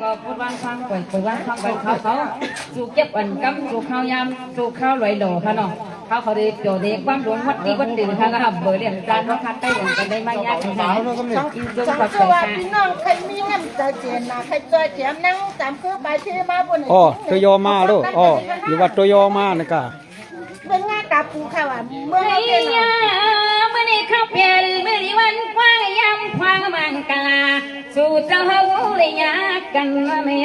ก็พูดว่าฟังก่อนพูดว่าฟังก่อนเขาสู่เก็บอันกำสู่ข้าวยำสู่ข้าวลอยหล่อค่ะเนาะเขาได้โจเด็กความหลวงวัดดีวัดดื่นค่ะก็เบอร์เรียนการว่าคัดได้อย่างกันได้ไม่ยากค่ะอินจุกับ สวัสดีน้องใครมีเงินใจเจนนะใครจอยเจียมนั่งตามคือไปที่มาบน อ๋อตัวยอมาลูกอ๋ออยู่วัดตัวยอมานะกะเป็นงานกับปูค่ะว่าเมื่อเราเป็นเมื่อนี้เขาเปลี่ยนเมื่อนี้วันกว้างยำควางมังกลาสู่เจ้าเฮาเลยยากกันมาแม่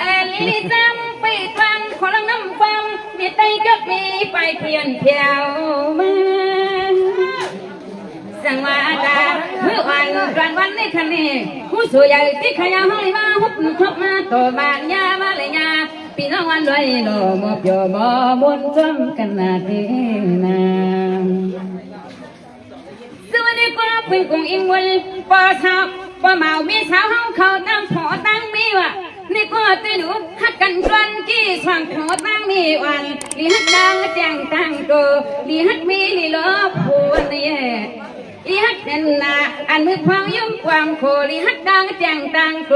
อันนี้จำไปฟังขอลังน้ำฟังมีไตก็มีไปเพียนเพียวมาสังวาดาเมื่อวันในคันนี้ผู้สวยใหญ่ที่ขยันให้มาหุบทบมาตัวบานยามาเลยยาพี่น้องวันรวยโลมอบโยมอบนจำกันนาทีนาสวัสดีครับเป็นกรุงอิงวันปอชาวปอเมามีสาวห้องเขาตั้งผอตั้งมีวะนี่ก็ตื่นหักกันจวนกี้สว่างผอตั้งมีวันลีหักดังแจ้งตั้งโตลีหักมีลีลบผัวนี่ลีฮักเด่นนาอันมือพองยุ่งความโคลีฮักดังแจงตังโก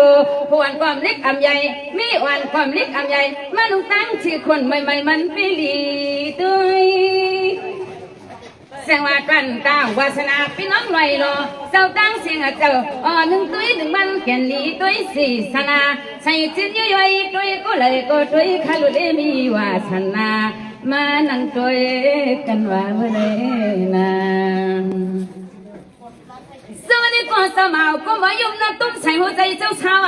พวนความเล็กอำใหญ่มีวันความเล็กอำใหญ่มาลุงตั้งชื่อคนใหม่ๆมันไปลีด้วยเสียงว่ากันตาวาสนาพี่น้องลอยรอเจ้าตั้งเสียงเจ้าหนึ่งตุ้ยหนึ่งมันแก่นลีตุ้ยสี่สนาใส่จิตย่อยตุ้ยก็เลยก็ตุ้ยขาลุเลมีวาสนามานั่งตุ้ยกันว่าเมื่อไรนาสวัสดีก่อนสมาก็มายุ่งนักตุ้มใส่หัวใจเจ้าชาว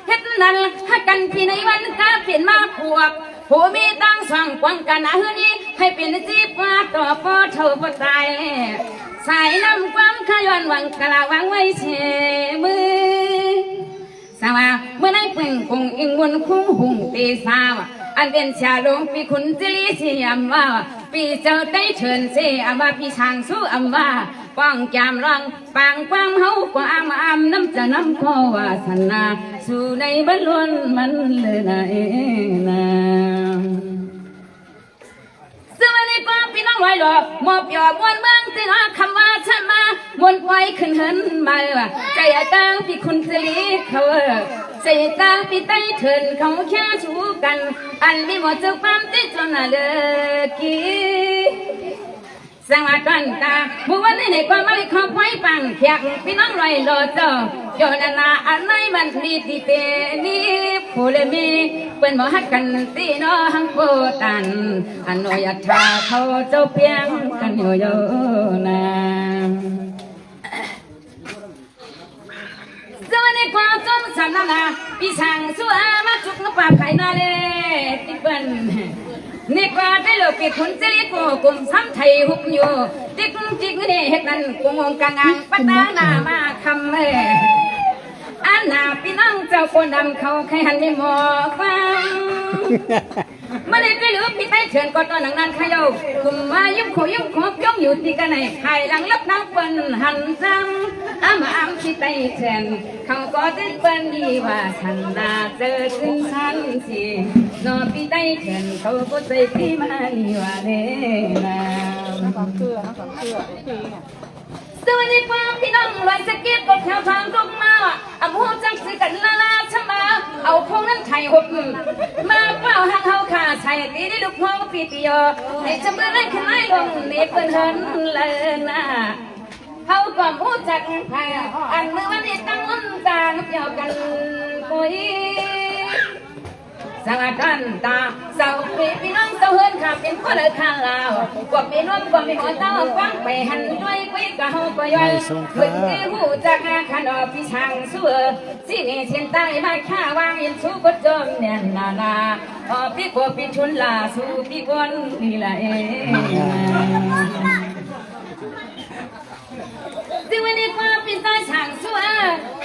เฮ็ดนั้นหักกันพี่ในวันกาเปลี่ยนมาพวกผู้มีตั้งสองกวางกันนะเฮือนี้ให้เป็นจีบว่าต่อปอเท่าปอตายสายน้ำความขย้อนวังกะลาวางไว้เชมือสาวเมื่อไหร่เป็นคงอิงวนคุ้งหุ่งตีสาวอันเป็นชาลงปีคุณจิลีเสียมว่าปีเจ้าได้เชิญเสียว่าปีช่างสู้อำว่าป้องจามรังปางความเฮากว่าอามน้ำจะน้ำพอวาสนาสู่ในบรรลุมันเลยนะนะสวัสดีป้าพี่น้องไว้หรอมอบยอมวนเมืองตีน้าคำว่าฉันมามวนไว้ขึ้นเหินมาใจตั้งพี่คุณสิริเขาใจตั้งพี่ใต้เถินเขาแค่ชูกันอันมีหมดเจ้าความติดจนน่ะเลิกกี้สังวากันตาบุวันนี้ในความไม่ขอบไว้ปังเพียกพี่น้องลอยโลเจ้าโยนนาอันไหนมันดีที่เตนี่ผู้เลมีเป็นบ่ฮักกันตีน้อหังโบตันอันโนอยากชาเขาเจ้าเพียงกันโยนาสวัสดีความจงสำนักนาพี่ช่างสัวมาจุกนกปลาไข่นาเลยที่เป็นนี่กว่าได้ลูกปีคุณจะเรียกกุมซ้ำไทยหุบอยู่ติ๊กติ๊กนี่เฮ็ดนั่นกุมงกางปัตตานามาคำเออันนาพี่น้องเจ้าคนดำเขาใครหันไม่มองฟังมาเลยไปหรือพี่ไปเชิญก็ตอนหนังนั้นขยาวกุมว่ายุ่งโขยุ่งโขย่องอยู่ที่กันไหนใครหลังลับนักเปิ้นหันซ้ำอ้ำพี่ไปเชิญเขาก็จะเปิ้นดีว่าฉันน่าเจอถึงฉันสินอพี่ได้เชิญเขาก็ใจพี่มาดีว่าเด้นะสวัสดีป้าพี่น้องลอยสะเก็ดก็แถวทางตรงมาอำหูจังสิกันลาลาชะมาเอาพวกนั้นไทยหกมาเปล่าหักเขาขาใส่ตีได้ลูกพ่อปีติโยให้จำเบอร์ได้ขึ้นไล่ลงนี่เปิ้นเฮินเลยนะเขาก็หูจักไทยอันเมื่อวันนี้ตั้งล้นตาเกี่ยวกันกุยสังกันตาสาวพี่น้องสาวเฮินข้าเป็นคนเลยข้าลาวกว่าพี่น้องกว่าพี่หัวเต้าฟังไปหันด้วยกุยกะเฮาก็ย้อยเพิ่งได้หูจักขันอพี่ช่างสู้สิเนเชียนใต้มาข้าวางยินสู้ก็จมเนี่ยนาพี่กว่าพี่ชุนลาสู้พี่คนนี่ละซึ่งวันนี้ความเป็นตาช่างสู้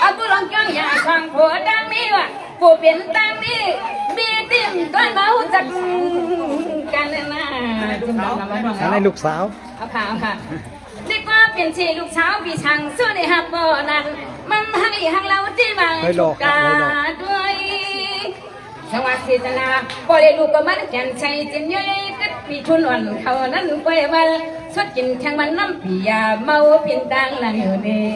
เอาบุรุษก้องยาฟังผัวดังนี้ว่ะผู้เป็นตังนี้มีติ่มก้อนเบาจักกันเลยนะอันนี้ลูกสาวเอาค่ะเรียกว่าเป็นชีลูกสาวพี่ช่างสู้ในฮับบ่นั้นมันหักเราที่มาจุกาด้วยสวัสดีจ้าพอได้ลูกก็มันแก่นใจจินย่อยก็พี่ชุนอ่อนเขานั้นไปวันสดกินช่างมันน้ำพี่ยาเมาเป็นตังหลังอยู่นี่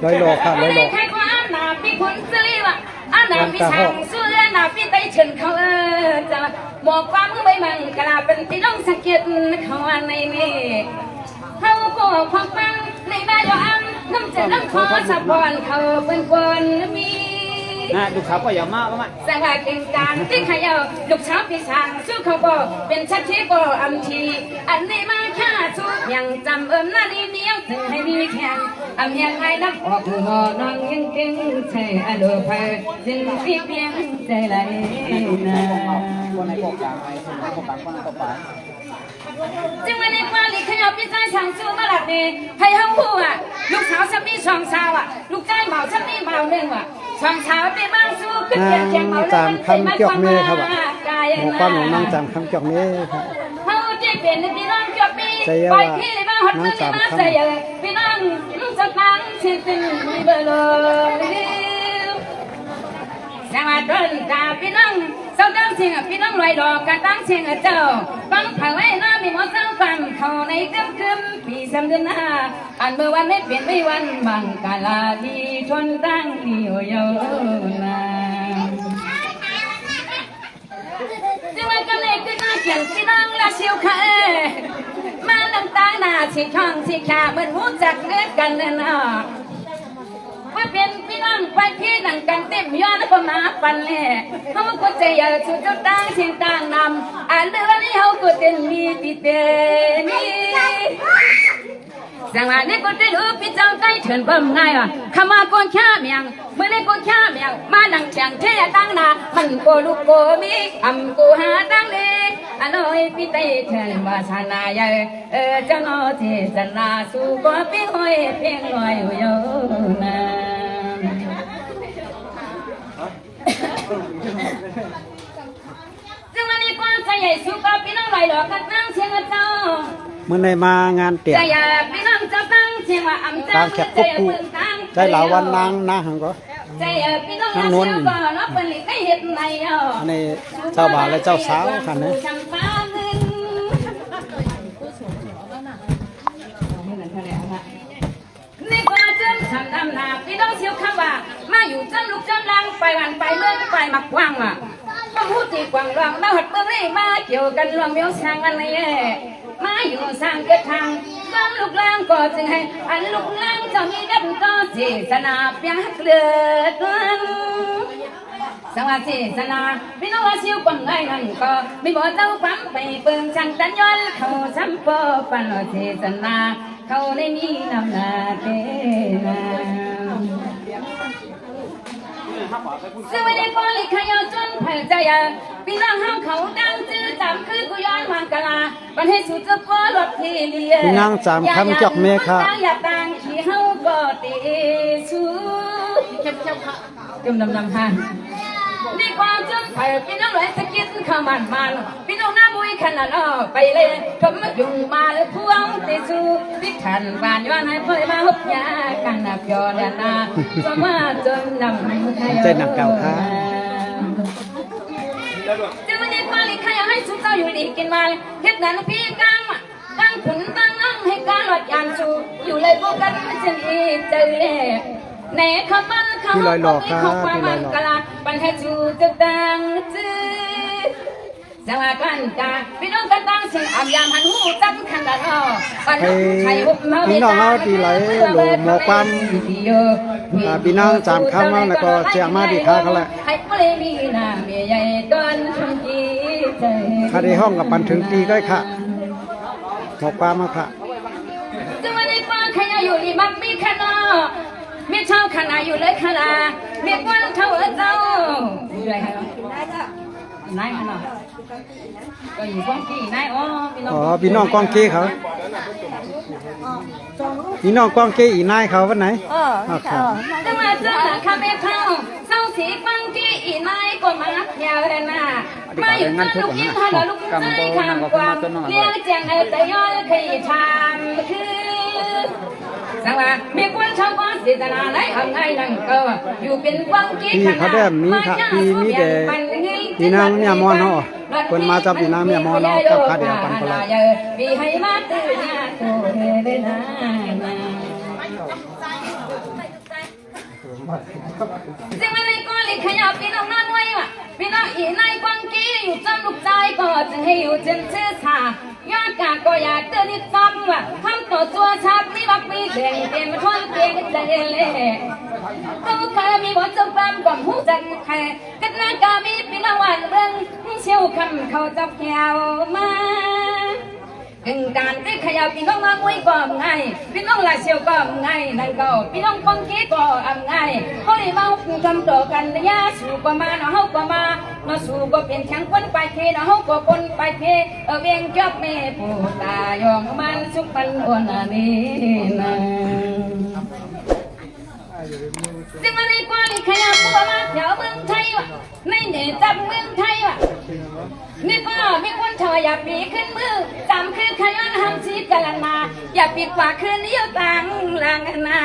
ลอยหลอกค่ะลอยหลอก ใครก็อันนาพี่คนซื้อว่ะอันนาพี่ช่างซื้อนาพี่ไตเฉินเขาจะบอกความมือใบมันกลาเป็นพี่น้องสังเกตเขาอันในนี่เขาก็ความฟังในบ้านอันน้ำจะน้ำคอสะพอนเขาเป็นคนมีนะลูกสาวก็อย่ามาบ้างไหมสวัสดิการที่ขยาลูกสาวพี่ช่างสู้เขาก็เป็นชัดที่ก็อันทีอันนี้มาค่าสู้ยังจำหน้าดีเนี้ยถึงให้มีแข่งอำยังไงนับออกหอนองยังเก่งใช่อโลภาจึงเพียงใจไหลนะจึงวันนี้ว่าลิขยาพี่ชายช่างสู้มาหลักนี่ให้ห้องผู้อ่ะลูกสาวฉันมีสองสาวอ่ะลูกชายเมาฉันมีเมาหนึ่งอ่ะสองสาวไปบ้างสู้ขึ้นเคียงเมาแล้วมันเป็นมาความมาหมอป้าหนูนั่งจำคำจอกนี้ครับเขาจะเป็นพี่น้องจบปีไปพี่เลยบ้างฮอตมือเลยบ้างใส่พี่น้องสักครั้งที่เป็นมีเบอร์เลยสวัสดีจ้าพี่น้องเจ้าตั้งเสียงพี่น้องลอยดอกกันตั้งเสียงเจ้าฟังเผยไว้น้ามีหมอสาวฟังเขาในคืนปีสามเดือนห้าอันเมื่อวันไม่เปลี่ยนไม่วันบังกาลาดีทนตั้งดีโอยนาจึงวันกำเนิดขึ้นมาเขียนพี่น้องละเชียวค่ะมาน้ำตาหน้าสีช่องสีขาเหมือนหูจักเลือดกันเลยนะว่าเป็นพี่น้องไปพี่นั่งกันเต็มยอดแล้วก็มาปันเล่เขาก็ใจอยากชุดเจ้าต่างเสียงต่างนำอันเรื่องนี้เขาก็เต็มมีติเตนี่สังวันนี้ก็ได้รู้พี่เจ้าใกล้เถินบ่มง่ายว่ะคำว่าก้นข้าเมียงเมื่อได้ก้นข้าเมียงมานั่งเชียงเท่ตั้งนามันโกลูกโกมีอำกูหาตั้งเลยอันน้อยพี่ไตเถินมาชนะใหญ่เจ้าน้อที่ชนะสู้ก็เพียงห้อยเพียงลอยอยู่นะจึงวันนี้ความใจใหญ่สู้ก็พี่น้องลอยหลอกกันนั่งเชียงเจ้าเมื่อในมางานเตี่ยตามแขกกุ๊กใจเหลาวันนางนาหังก็นางนวลอันนี้เจ้าบ่าวและเจ้าสาวกันนะนี่ก็เจ้าทำดำนาพี่น้องเชียวคำว่ามาอยู่จังลูกจังลังไปวันไปเมืองไปมักว่างอ่ะต้องพูดจีกว่างรองมาหัดเมืองนี่มาเกี่ยวกันรวมเมียวสร้างกันเลยมาอยู่สร้างเกิดทางซ้ำลูกล่างก็จึงให้อันลูกล่างจะมีดันก็เจตนาเปียกเลือดสวัสดีสนาพี่น้องชิวปังไงนั่นก็ไม่บอกเจ้าปั๊มไปเปิงช่างตันย้อนเขาซ้ำปอปันเจตนาเขาได้มีน้ำหนาเตนาสวัสดีพ่อลิขยาจนเผยใจพี่น้องห้ามเขาดังจื้อจำคือกุยอนมังกลาปันให้สุดจะพอรถที่เลียพี่นางจำคำจอกเมฆค่ะอย่าตังขี้เฮาก็ตีสูจุ่มดำฮะนี่ความจนเผยพี่น้องเลยสกินข้ามันพี่น้องหน้าบุยขนาดไปเลยผมมายุ่งมาเลยพวงตีสูพิถันบานย้อนให้เผยมาฮุบยากันนับยอดนาจะมาจนนำใจหนักเก่าค่ะจึงวันนี้มาลิขยาให้สุดเจ้าอยู่ดีกินมาเฮ็ดนั้นพี่กังตั้งขุนตั้งนั่งให้การหลอดยานชูอยู่เลยพวกกันไม่เช่นอีเจอเล่ในคำมันคำมันมีของความมันกลาปันให้จูจะดังจื้อสวัสดีจ้าพี่น้องกันตั้งเสียงอ่ำยามหันหูตั้งขันดาลปันใช้หุบมาพี่น้องเอาดีไหลหลหมอความพี่น้องจำคำมาแล้วก็เสียงมาดีค่ะเขาแหละคดีห้องกับปันถึงตีก็ค่ะหมอความมาค่ะจะวันนี้ป้าขยะอยู่ดีมักมีขนามีเช่าขนาอยู่เลยขนามีกวนเท่าเจ้าอะไรคะนายขนาก็อยู่กองกี้นายพี่น้องกองกี้เขาพี่น้องกองกี้อีนายเขาวันไหนจังหวัดเจ้าข้าไม่เท่าเศร้าสีกองกี้อีนายก็มาเยาวเลยนะมาอยู่กันลูกยิ้มทะเลลูกใจคำกวางเลี้ยงเจียงแต่ย้อนเคยทำคือสังว่ามีคนชาวบ้านศิษนาได้เอาไงนั่งก็อยู่เป็นกองกี้ขนาดมีค่ะมีเดพี่นางเนี่ยมอนเนาะคนมาจับพี่นางเนี่ยมอนเนาะกับข้าเดียวกันคนละมีให้มาตื่นยาโตเลยนะ ซึ่งในก้อนลิขยับพี่น้องนั่นไว้ว่ะพี่น้องอีในกวางกี้อยู่จำลูกใจก็จะให้อยู่จนชื่อชายอดกาก็อยากเตือนนิดซ้ำว่ะทำตัวชัวชับนี่บักมีเสียงเต็มทนเตียงใจเล่ตู้ใครมีบทจงปำก่อนหูจักใครกันนากามีพี่น้องวันเรื่องเชี่ยวคำเขาจับแก้วมาถึงการที่ขยับพี่น้องมาอุ้ยก็ไงพี่น้องลายเชียวก็ไงนั่นก็พี่น้องคนคิดก็ไงเขาเลยมาคำต่อกันยาสู่ก็มาเนาะเขาก็มาสู่ก็เป็นแข่งคนไปเทเนาะเขาก็คนไปเทเวียงจับเมปูตายองมันสุปันอ่อนนี่นะซึ่งวันนี้ก็เลยขยับตัวมาแถวเมืองไทยวะในเนี่ยจับเมืองไทยวะนี่ก็มีคนเธออย่าปีขึ้นมือจำคือขยันทำชีพกันมาอย่าปิดปากคืนนี้อยู่ต่างหลังหน้า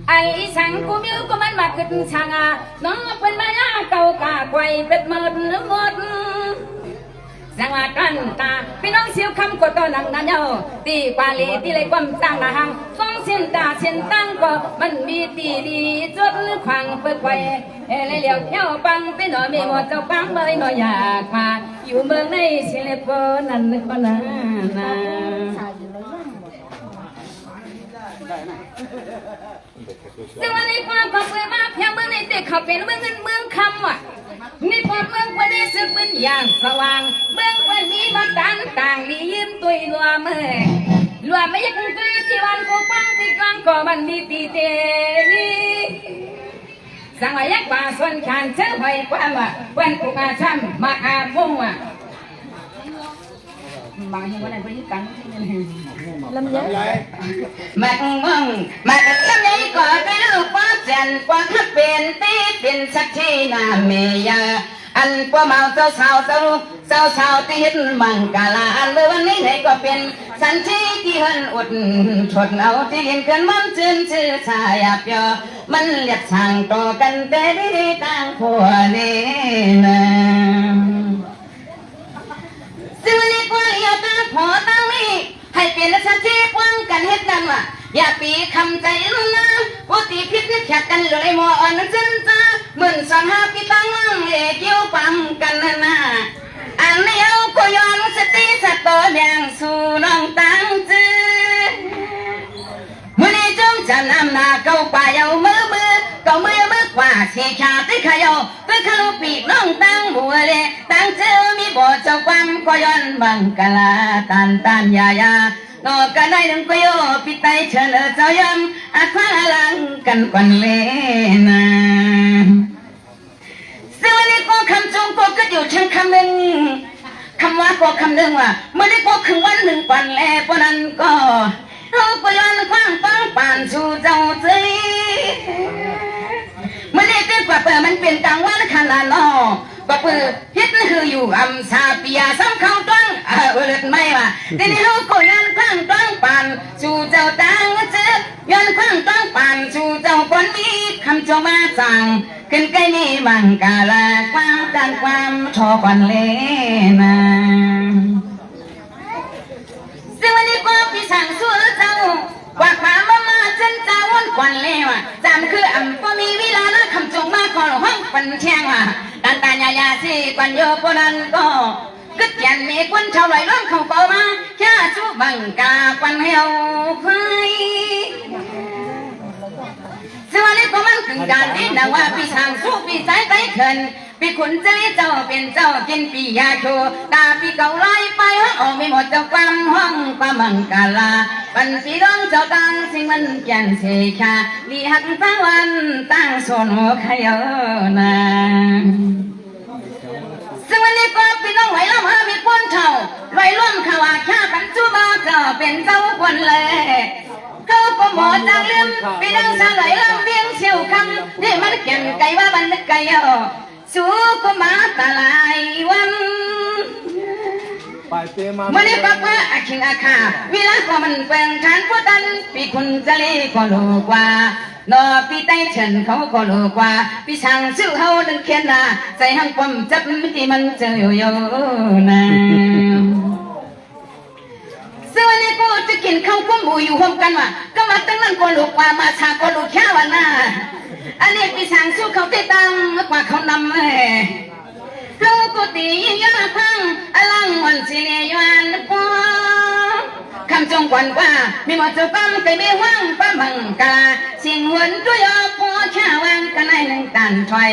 ไอ้สังกูมิวก็มันมาขึ้นช่างน้องเป็นมายาเก่ากาไกวเป็ดหมดสังวากันตาพี่น้องเสียวคำก็ต้อนังนั่นเนาะตีกว่าลีตีเลยความต่างนะฮังสองเส้นตาเส้นตั้งก็มันมีตีดีจดขวางเปิดไว้เลยเหลียวเที่ยวปังไปหน่อยมีหมดเจ้าปังเมื่อหน่อยอยากมาอยู่เมืองในสิเลปนั่นก็นาซึ่งวันนี้ความก็เคยมาเพียงเมืองในเด็กเขาเป็นเมืองเงินเมืองคำว่ะนี่พอเมืองคนได้สึกเป็นอย่างสว่างเมืองคนมีมาต่างมียิ้มตุยรัวเมื่อรัวไม่ยักตุยที่วันกูปังที่กลางก็มันมีตีเตนี่สังวายักป่าส่วนขานเชื่อไปกว่าว่าเพื่อนกูมาช้ำมาอาบงว่ะบางทีวันนั้นไปยึดตังลำยัยมักมองมักลำยัยก็เป็นลูกป้าจันกว่าขับเป็นตีเป็นสักทีน่าเมียอันกว่าเมาเจ้าสาวที่เห็นมังกาลาอันเมื่อวันนี้ไหนก็เป็นสันทีที่เฮินอดทนเอาที่เห็นเกินมันชื่นชื่อชายาเปียมันเลียบช่างต่อกันแต่ได้ต่างผัวนี่นะซึ่งวันนี้ก็เลี้ยวตาพอตั้งนี้ให้เปลี่ยนสันทีกว้างกันเฮ็ดนั่นว่ะอย่าปีคำใจนะกูตีพิษนึกแขกกันเลยมออ่อนจนจ้าเหมือนสอนหาพี่ตั้งมั่งเลี้ยวปั๊มกันนะอันนี้เอาก็ย้อนสติสตอแดงสู่น้องตั้งจื้อมื่อนี้จงจำนำหน้าเก่าป่าเยามือเก่ามือกว่าเสียขาติขยอติขลุปีกน้องตั้งบัวเล่ตั้งจื้อมีบ่เจ้าความก็ย้อนบังกะลาตันยานอกกันได้หนึ่งประโยชน์พี่ไตเชิญเจ้ายำอาควาลังกันกวนเลนะซึ่งวันนี้ก็คำจงก็อยู่เช่นคำหนึ่งคำว่าก็คำหนึ่งว่าเมื่อได้ก็คือวันหนึ่งกวนแลเพราะนั้นก็เราก็ย้อนคว้างปังป่านสู่เจ้าใจเมื่อได้เป็นกว่าเปิดมันเป็นกลางวันขนาดนอก็เปิดฮิตคืออยู่อำชาปียซ้ำเข้าตั้งเลิศไม่ว่าแต่นี่เราก็ย้อนคว้างตั้งป่านสู่เจ้าตังเจย้อนคว้างตั้งป่านสู่เจ้าคนมีคำจงมาสั่งขึ้นใกล้นี่บังกาลาความการความทอกันเลนะซึ่งวันนี้ก็พี่สั่งสู้เจ้าว่าความมาจนเจ้าวันกวนเลวจำคืออำก็มีเวลาแล้วคำจงมาขอห้องปันเชียงว่าดันตายาสิกวนโยปนันก็กึศยันมีคนชาวไรล้อมเขาก็มาแค่สู้บังกาควันเหี่ยวไฟซึ่งวันนี้ก็มันถึงการนี้นะว่าพี่สั่งสู้พี่สายใจเขินพี่ขุนใจเจ้าเป็นเจ้ากินปียาโชตาพี่เก่าไล่ไปห้องออกไม่หมดเจ้าความห้องความมังกาลาปันพี่ร้องเจ้าตังสิ่งมันเปลี่ยนเสชาลีหักตั้งวันตั้งโซนหัวขยนาซึ่งวันนี้ก็พี่น้องไหวล้อมหามีป้นเท่าไหวล้อมขวาข้ากันจูมาก็เป็นเจ้าคนเลยเขาก็หมอจังลืมพี่น้องสาวไหลล้อมเบี้ยงเชี่ยวคำนี่มันเก่งไก่ว่าบันทึกไก่สู้ก็มาตลายวันวันนี้ป้าป้าอาคิงอาคาเวลาก็มันเปลี่ยนฐานผู้ตันพี่คุณจะเล่ก็รู้กว่านอพี่ไต้เฉินเขาก็รู้กว่าพี่ช่างชื่อเขาดึงเขียนนะใส่ห้างความจับที่มันเจออยู่นะซึ่งวันนี้กูจะกินข้าวคุ้มบูอยู่ห้องกันว่ะก็มาตั้งนั้นก็รู้กว่ามาชาก็รู้แค่วันน่ะ พี่ช้างสู้เขาตีตังกว่าเขานำลูกกุฏิยิ่งยอดพังอลังวันสิเลียวันปอคำจงกวนว่ามีหมดเจ้าปั้มไก่ไม่ว่างป้ามังกาสิ่งหวนตัวยอพอแค่วางกันในหนึ่งตันถอย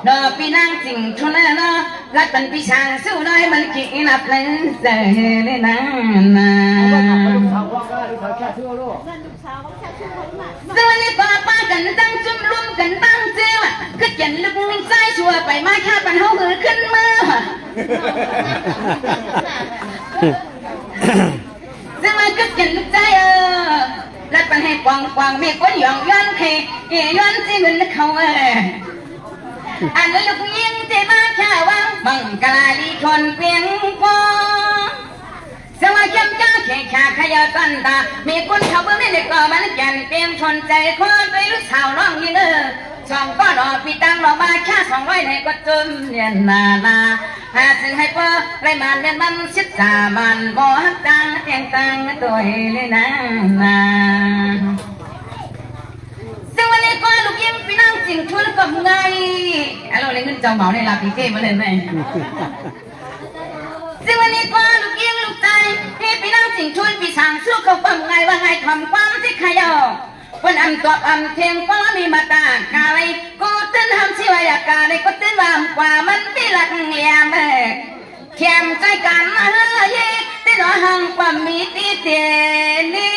ดอปีนางจริงทุนเนาะรักเป็นพี่ช้างสู้น้อยมันกี่นับเลยเสียเลยนะสวัสดีป้าป้ากันตั้งจุ่มรวมกันตั้งเจ้าคือเขียนลึกใจชัวไปมาแค่ปันเขาหือขึ้นมือซึ่งมันก็เขียนลึกใจรักปันให้กวางมีคนหยองย้อนเคย้อนที่เงินเขาอันลูกยิงที่มาแค่ว่าบังกลาลีชนเพียงพอสวัสดีจ้าแข่งขาขยะตันตามีคนเขาเบื้องในเด็กก็มันแก่นเปลี่ยนชนใจคนไปลูกสาวร้องยินช่องก็รอพี่ตังรอมาแค่200ในก็จมเรียนนาหาซื้อให้เพื่อไรมันเรียนมัน13มันบ่ฮักจังเตียงตังตัวเลยนะซึ่งวันนี้ก็ลูกยิ้มพี่นั่งสิ่งทุนกับไงเราเลยเงินเจ้าเหมาในลาปีเก้มาเลยไหมซึ่งวันนี้ก็ลูกยิ้มลูกใจให้พี่นั่งสิ่งทุนพี่สั่งสู้เขาปั๊มไงว่าไงทำความที่ขยอวันอันตัวอันเทียงก็มีมาตากาเลยกูตื่นทำชีวายากาเลยกูตื่นวามกว่ามันที่หลักเลียมเข้มใจกันเย่ที่รอหังความมีที่เตียนี่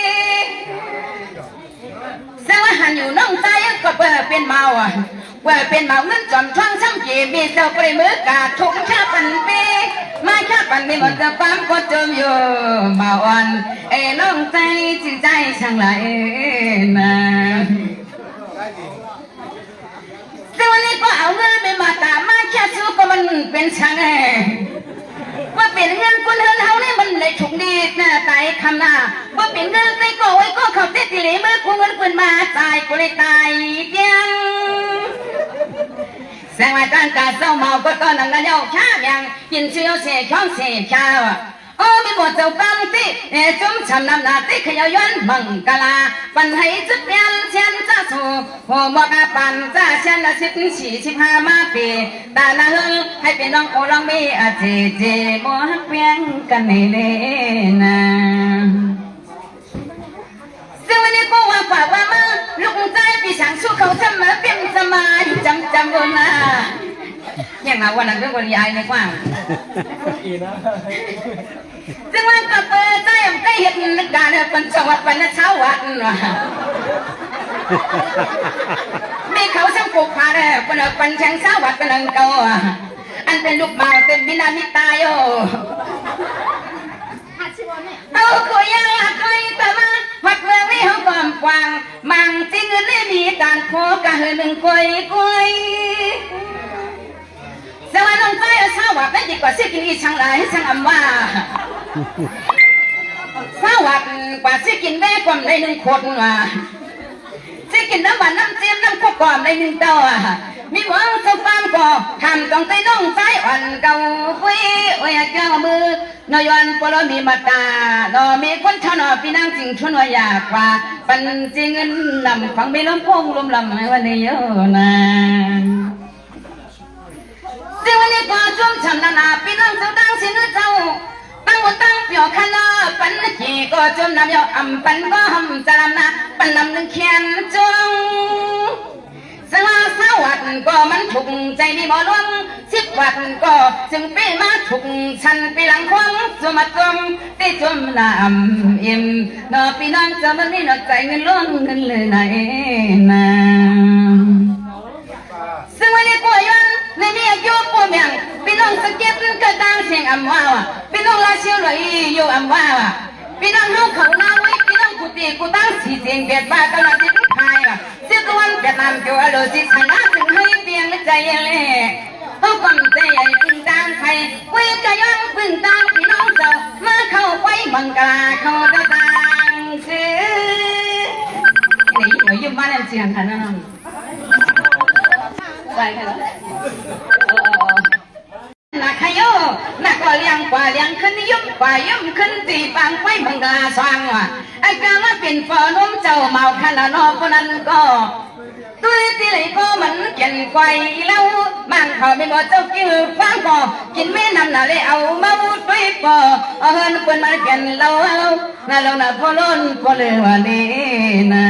เสว่าหันอยู่น้องใจก็เปิดเป็นเมาเปิดเป็นเมาเงินจอมช่องช้ำจีมีเซลปริมือกาทุกชาปันปีมาชาปันมีหมดจะความก็จมอยู่เมาอ่อนน้องใจจิตใจช่างไหลมาเสวันนี้ก็เอาเงินไปมาตามมาแค่สู้ก็มันเป็นช่างว่าเป็นเงินคนเฮินเฮานี่มันเลยถูกดีนะตายคำหน้าว่าเป็นเงินในก็ไว้ก็เขาติดติเลเมื่อกูเงินปืนมาตายกูเลยตายเพียงแสงว่าการการเศร้าเมาก็ต้อนนั่งกันยาวช้าอย่างกินเชื้อเสียช่องเสียชาวโอ้มีหมดเจ้าฟังที่จุ่มช้ำน้ำหนาที่ขยย้อนบังกลาปันให้จุดเปลี่ยนเช่นจ้าสู่หัวหมอกปันจ้าเช่นละ15มาปีตาหน้าหึงให้เป็นน้องโอลองมีอาเจบ่ฮักเพียงกันในเลนะซึ่งวันนี้กูว่าฝากว่ามาลูกใจพี่ช่างสู้เขาทำมาเป็นสมาอยู่จำบนมาอย่างนั้นวันนั้นเป็นวันยายในกว้างซึ่งวันกับเปิดใจได้เห็นนักการเป็นจังหวัดเป็นเช้าวันมีเขาช่างปลูกผาเนี่ยเป็นช่างเช้าวัดเป็นอังเกาอันเป็นลูกเมาเต็มบินามิตายโอเอาคุยยังหักคุยแต่ว่าวัดเมืองไม่เขาความกว้างมังจริงเงินไม่มีการโคกะเฮหนึ่งคุยสวัสดีน้องใจเช้าวัดได้ดีกว่าซื้อกินอีช่างไรช่างอำว่าเช้าวัดกว่าซื้อกินได้ความได้1 ขวดว่ะซื้อกินน้ำหวานน้ำเจียมน้ำข้าวกล่อมได้1 เต้ามีหวังสบายก็ทำต้องใจน้องใจอ่อนเก่าคุยโอ้ยเจ้ามือนอยวันปลมีมาตานอมีคนชนอพี่นางจริงชวนว่าอยากว่าปันจริงเงินนำฟังไม่ล้มพงลมลำวันนี้เยอะนะซึ่งวันนี้ก็ช่วงฉันนาพี่น้องเจ้าตั้งสินเจ้าตั้งหัวตั้งเปียวขนาปันขี่ก็จมน้ำยออ่ำปันก็หำจามนะปันนำหนึ่งเขียนจงสวัสดิ์ก็มันถูกใจมีบ่ล้วน10 วันก็จึงไปมาถูกฉันไปหลังควงจมจมได้จมน้ำอิ่มนอพี่น้องจะมันนี่นอใจเงินล้วนเงินเลยไหนนะซึ่งวันนี้ป่วยยันในมีอายุป่วยเมียงพี่น้องสะเก็ดกระดังเสียงอ่ำว่าพี่น้องลาเชียวเลยอยู่อ่ำว่าพี่น้องเขาเขาหน้าไว้พี่น้องกูตีกูตั้งสีเสียงเบียดบ้าตลอดที่ทุกทายเสียตัวเวียดนามเกี่ยวกับสิชนะถึงให้เพียงใจเล่เขากำใจใหญ่พึ่งตามใครคุยจะย้อนพึ่งตามพี่น้องเจ้ามาเข้าไปบังกลาเขาจะต่างซื้อนี่หัวยุ่งบ้านเสียงขนาดนั้นไปกันแล้วนักขยโยนักก็เลี้ยงกว่าเลี้ยงขึ้นยุ่มกว่ายุ่มขึ้นตีปังไปบังกลาสว่างว่ะไอ้กามาเป็นฟอนุ่มเจ้าเมาขนาดนอคนนั้นก็ตัวที่ เลยก็มันเกินไกวเล่าบ้านเขาไม่บอกเจ้ากิ้วฟังก่อกินแม่นำหน่าเลยเอามาบุดไปก่อเอาเฮินเปิ้นมาเกินเราน่าเราน่าพอล้นพอเลยวันนี้นะ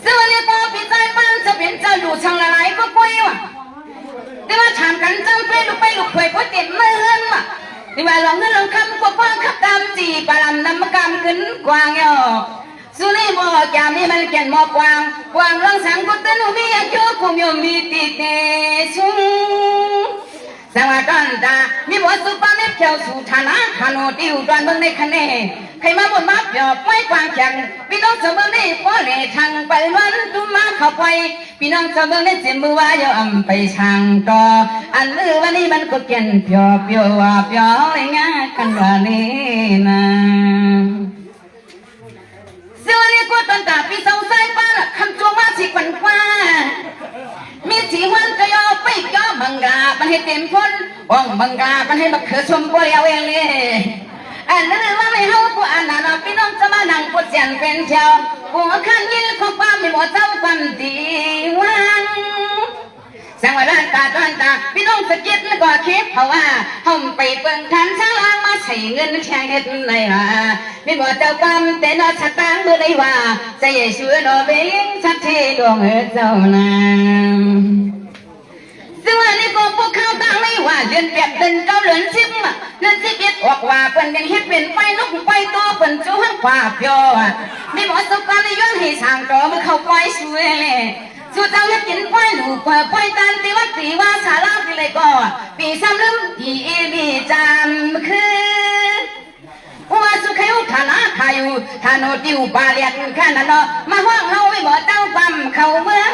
ซึ่งวันนี้ก็พี่ใจปั้นจะเป็นเจ้าอยู่ช่างละลายก็กล้วยว่ะแต่ว่าถามกันจังไปลุกเผยก็เต็มเมือนว่ะนี่ว่าลองเงินลองคำก็ฟังขับตามจีปลำนำกำขึ้นกวางยอสุนีบ่จามนี่มันแก่นหมอกวางลองสังกุตนุมีอยากโยกุมยมมีติเตชุงสังวากันตามีบ่สุปาเมเขียวสู่ฐานะขานติวดวนเบิ่งในคะแนนใครมาบ่มาเปียวไว้กวางแข็งพี่น้องเสมอในพ่อเลทางไปวันตุมาเข้าไปพี่น้องเสมอในเจ็บมือว่ายอมไปช่างต่ออันมือวันนี้มันก็เกินเปียวว่าเปียวเลยงากันว่านี่นะเสื้อนี่ก็ต้นตาพี่เสาใส่ป้าละคำจัวมาสิกวันกว่ามีสีวันก็ยอไปย่อบังกามันให้เต็มพ้นว่องบังกามันให้บักเขือชมบัวเอาเองเลยอันนั้นว่าไม่เฮากูอันนั้นพี่น้องจะมานั่งปวดเสียนเป็นเช้ากูขันยินของป้าไม่หมดเจ้าความดีวังสังวรตาต้นตาพี่น้องสะกิดแล้วก็คิดเพราะว่าห้องไปเปิงทันช้างล้างมาใช้เงินแช่เงินในว่าไม่หมดเจ้าความแต่นอชะตาเมื่อไรว่าใจใหญ่ช่วยนอเบี้ยชัดเจนดวงเจ้านางซึ่งวันนี้ก็พวกเขาตั้งไม่ว่าเดินแบบเดินเจ้าเหลือนชิมเดินสิบเอ็ดออกว่าเปิ่นยังเฮ็ดเป็นไฟลุกไฟตัวเปิ่นจูหันขวาเพียวไม่หมดสกปรกในย้อนให้ช่างต่อเมื่อเขาปล่อยช่วยเลยสุดเจ้าเฮ็ดกินปล่อยหนูปล่อยตันตีวัดตีว่าสาราไปเลยก็ปีซ้ำลืมอีบีจำคือว่าสุขอยู่ฐานะขาอยู่ฐานโติวปาเลียนขนาดเนาะมาห้องเฮาไม่หมดเจ้าปั๊มเข้าเมื่อ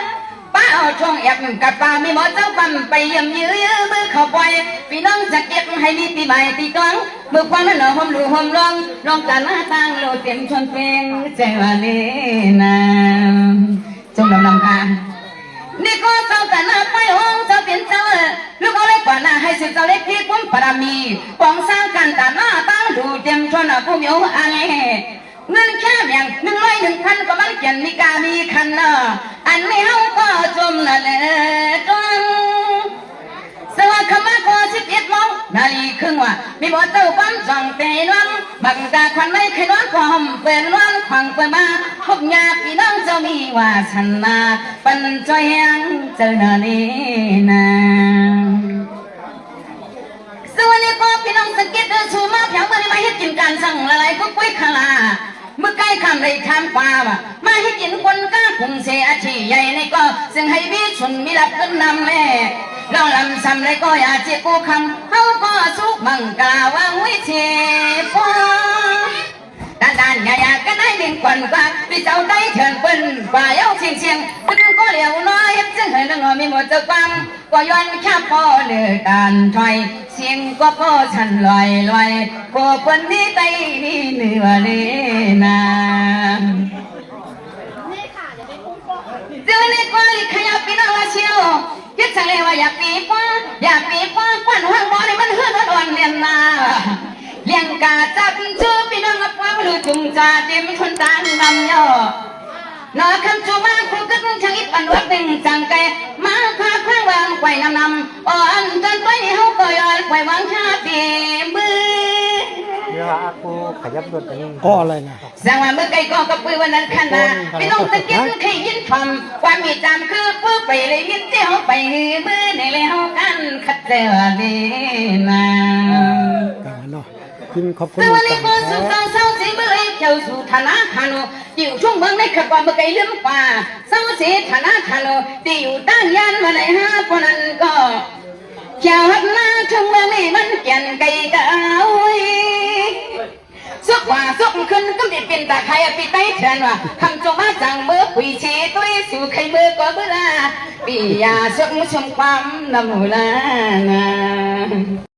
ป้าเอาช่องแอบกับป้าไม่หมดเจ้าปั๊มไปเยี่ยมยื้อมือเข้าปล่อยพี่น้องจะเก็บให้มีปีใหม่ตีกลองมือควันนั่นเนาะหอมรูหอมร้องลองกันมาตั้งโลเต็มชนเพลงใจว่านี่นะจงนำค่ะนี่ก็เจ้ากันนะไปห้องเจ้าเป็นเจ้าลูกเอาเล็กกว่าหน้าให้สิเจ้าเล็กที่คุ้มปรามีปองสร้างกันแต่หน้าตั้งดูเต็มชนผู้มีอะไรเงินแค่เพียง100-1,000ก็มันเขียนมีกามีคันเนาะอันไม่เฮาก็จมนั่นแหละจงสวัสดิ์ขมาก็11 โมงนาฬิกาครึ่งว่ามีบ่เจ้าปั๊มส่องเตนวันบังตาควันไม่เคยนอนก็ห่มเปิดนอนขวางเปิดมาพบญาติพี่น้องเจ้ามีว่าฉันมาปันจอยยังเจอหน้านี้นะส่วนนี้ก็พี่น้องสังเกตดูชูมาเพียงเมื่อมาให้กินการสั่งละลายก็กุ้ยขลาเมื่อใกล้คำได้ทำป่ามาให้กินคนก้าคุงเสียที่ใหญ่ในก็ซึ่งให้พี่ชุนมีหลับขึ้นนำแม่เราลำซ้ำเลยก็อยากจะกู้คำเขาก็สุกบังกาวังวิเชพด้านใหญ่ก็ได้ดินควันกว่าพี่เจ้าได้เชิญเปิ้นกว่าเย้าเชียงตึ้งก็เหลียวน้อยจึงเห็นน้องมีหมดจะฟังก็ย้อนแค่พอเลือการถอยเสียงก็พอฉันลอยก็คนนี้ไตนี่เหนือเลยนะเจอในกว่าขยับปีน้องละเชียวคิดสั่งเลยว่าอยากปีฟ้าควันห้างบ่อนี่มันเฮือนอ่อนเรียนนาเลี้ยงกาจับชื่อพี่น้องกับว่าหรือจุงจ่าเต็มชนตานนำย่อนอคำจูมาครูกึศช่างอิปันวัดเป็นจังแกมาพาข้างวางไกวนำอ่อนจนไปเฮาก็ย้อนไกววางชาติมือเดี๋ยวอากูขยับรถไปนี่ก็อะไรนะสังว่าเมื่อไก่ก็กับปืนวันนั้นขนาดพี่น้องตะกินใครยินความความมีจำคือปื้ไปเลยยินเจ้าไปมือในเลยเฮากันขัดเจอดีนะเนาะกินขอบคุณแต่วันนี้ก็สุดเศร้าสีเมื่อไรเจ้าสู่ฐานะฮานุอยู่ช่วงเมืองในขับว่าเมื่อไก่ลืมป่าเศร้าสีฐานะฮานุที่อยู่ด้านยันมาในห้าคนนั้นก็เจ้าหักหน้าช่วงเมืองนี้มันเปลี่ยนไก่เก่าสุกว่าสุกขึ้นก็ไม่เป็นตาใครปีใต้เถื่อนว่าคำโจมาจังเมื่อคุยเชตุ้ยสู่ใครเมื่อก็เบื่อปียาสุกชมความน้ำหูลา